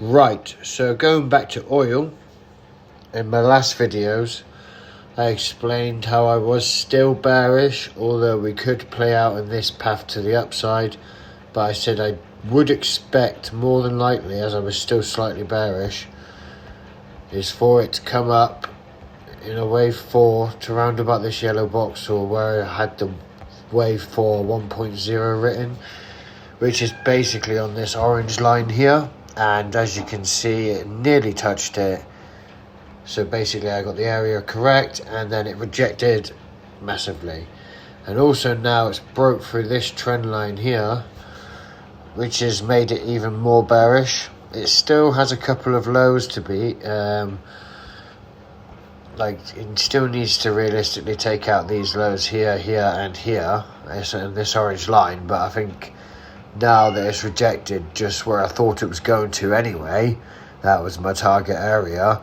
Right, so going back to oil, in my last videos I explained how I was still bearish, although we could play out in this path to the upside, but I said I would expect more than likely, as I was still slightly bearish, is for it to come up in a wave 4 to round about this yellow box, or where I had the wave 4 1.0 written, which is basically on this orange line here. And as you can see, it nearly touched it. So basically I got the area correct, and then it rejected massively. And also now it's broke through this trend line here, which has made it even more bearish. It still has a couple of lows to beat. It still needs to realistically take out these lows here, here and here, and this orange line. But I think now that it's rejected just where I thought it was going to anyway, that was my target area.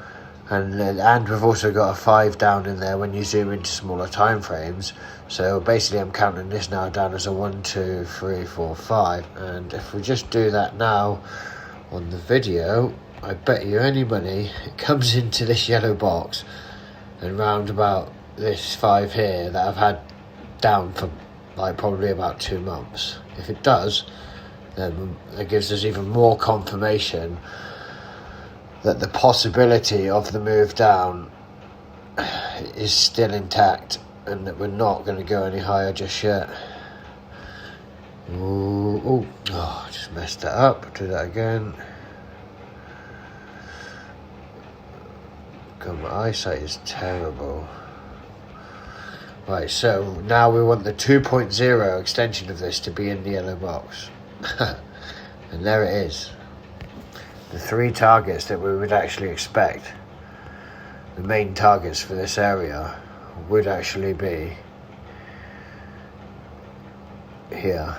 And we've also got a 5 down in there when you zoom into smaller time frames. So basically I'm counting this now down as a 1, 2, 3, 4, 5. And if we just do that now on the video, I bet you any money it comes into this yellow box and round about this 5 here that I've had down for probably about 2 months. If it does, then it gives us even more confirmation that the possibility of the move down is still intact, and that we're not going to go any higher just yet. I just messed that up. Do that again. God, my eyesight is terrible. Right, so now we want the 2.0 extension of this to be in the yellow box. And there it is. The 3 targets that we would actually expect, the main targets for this area, would actually be here.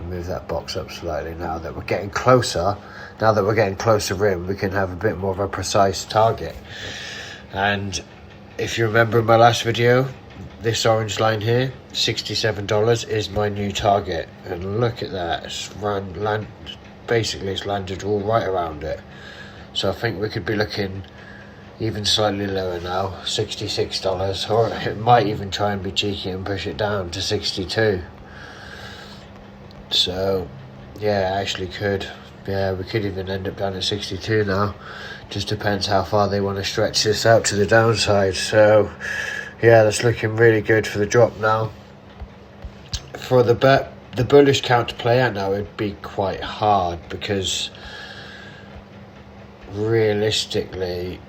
Move that box up slightly now that we're getting closer. Now that we're getting closer in, we can have a bit more of a precise target. And if you remember in my last video, this orange line here, $67, is my new target. And look at that, basically it's landed all right around it. So I think we could be looking even slightly lower now, $66, or it might even try and be cheeky and push it down to 62. So yeah, actually could. Yeah, we could even end up down at 62 now. Just depends how far they want to stretch this out to the downside. So yeah, that's looking really good for the drop now. For the bullish count to play out now, it'd be quite hard, because realistically,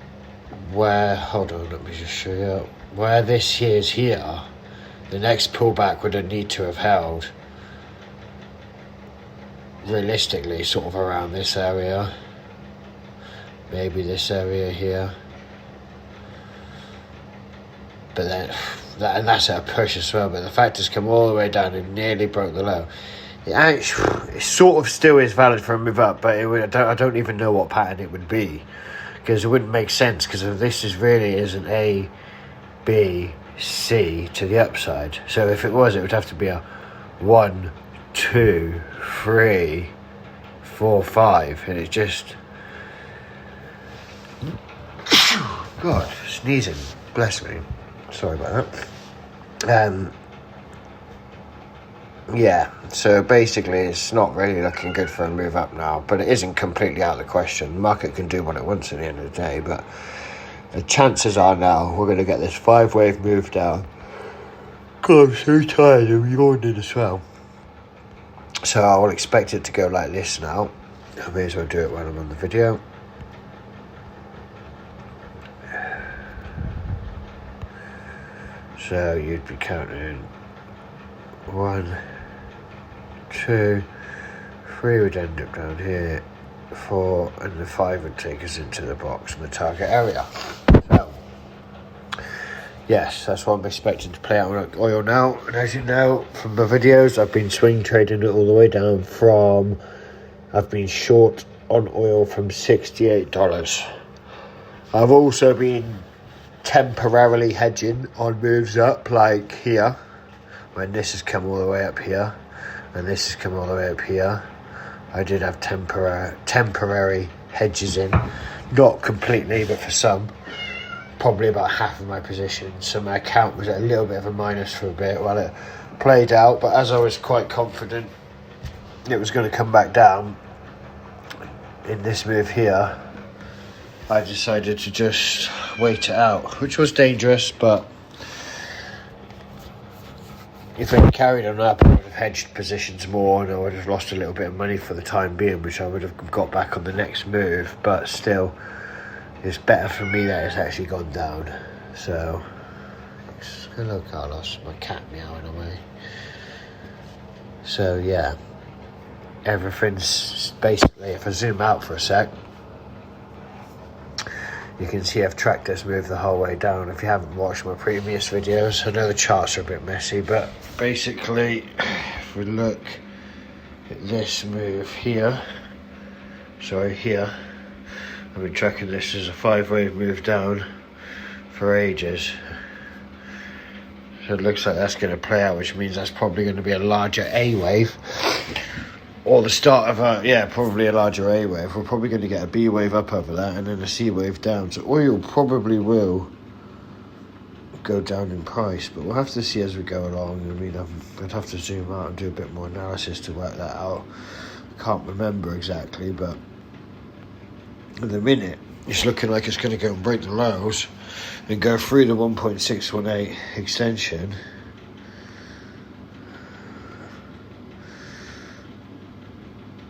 hold on, let me just show you, where this here is here, the next pullback would need to have held realistically sort of around this area, maybe this area here, but then that's at a push as well. But the fact it's come all the way down and nearly broke the low, it sort of still is valid for a move up, but I don't even know what pattern it would be, because it wouldn't make sense, because this is an A, B, C to the upside. So if it was, it would have to be a 1, 2, 3, 4, 5, and it just God, sneezing, bless me, sorry about that. Yeah, so basically it's not really looking good for a move up now, but it isn't completely out of the question. The market can do what it wants at the end of the day, but the chances are now we're going to get this 5-wave move down. God, I'm so tired, I'm yawning as well. So I will expect it to go like this now. I may as well do it while I'm on the video. So you'd be counting 1, 2, 3 would end up down here, 4, and the 5 would take us into the box and the target area. So yes, that's what I'm expecting to play out on oil now. And as you know from the videos, I've been swing trading it all the way down from, I've been short on oil from $68. I've also been temporarily hedging on moves up, like here, when this has come all the way up here, and this has come all the way up here. I did have temporary hedges in, not completely, but for some, probably about half of my position. So my account was at a little bit of a minus for a bit while it played out, but as I was quite confident it was going to come back down in this move here, I decided to just wait it out, which was dangerous, but if I carried on up, I would have hedged positions more and I would have lost a little bit of money for the time being, which I would have got back on the next move. But still, it's better for me that it's actually gone down. So, hello Carlos, my cat meowing away. So yeah, everything's basically, if I zoom out for a sec, you can see I've tracked this move the whole way down. If you haven't watched my previous videos, I know the charts are a bit messy, but basically, if we look at this move here, here, I've been tracking this as a 5-wave move down for ages. So it looks like that's going to play out, which means that's probably going to be a larger A wave. Or the start of probably a larger A wave. We're probably going to get a B wave up over that and then a C wave down. So oil probably will go down in price, but we'll have to see as we go along. I mean, I'd have to zoom out and do a bit more analysis to work that out. I can't remember exactly, but at the minute, it's looking like it's going to go and break the lows and go through the 1.618 extension.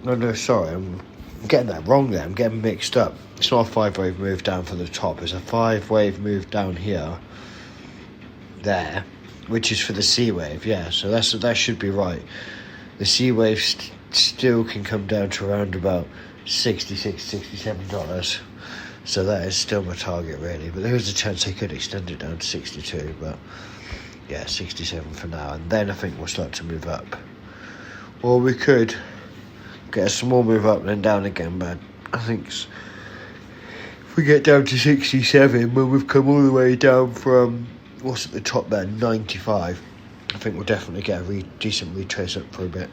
No, sorry, I'm getting that wrong there. I'm getting mixed up. It's not a 5-wave move down for the top. It's a 5-wave move down here, there, which is for the C wave. Yeah, so that should be right. The C wave still can come down to around about $66, $67. So that is still my target, really. But there is a chance I could extend it down to 62. But yeah, 67 for now, and then I think we'll start to move up. Or we could get a small move up and then down again, but I think if we get down to 67 when we've come all the way down from what's at the top there, 95, I think we'll definitely get a decent retrace up for a bit.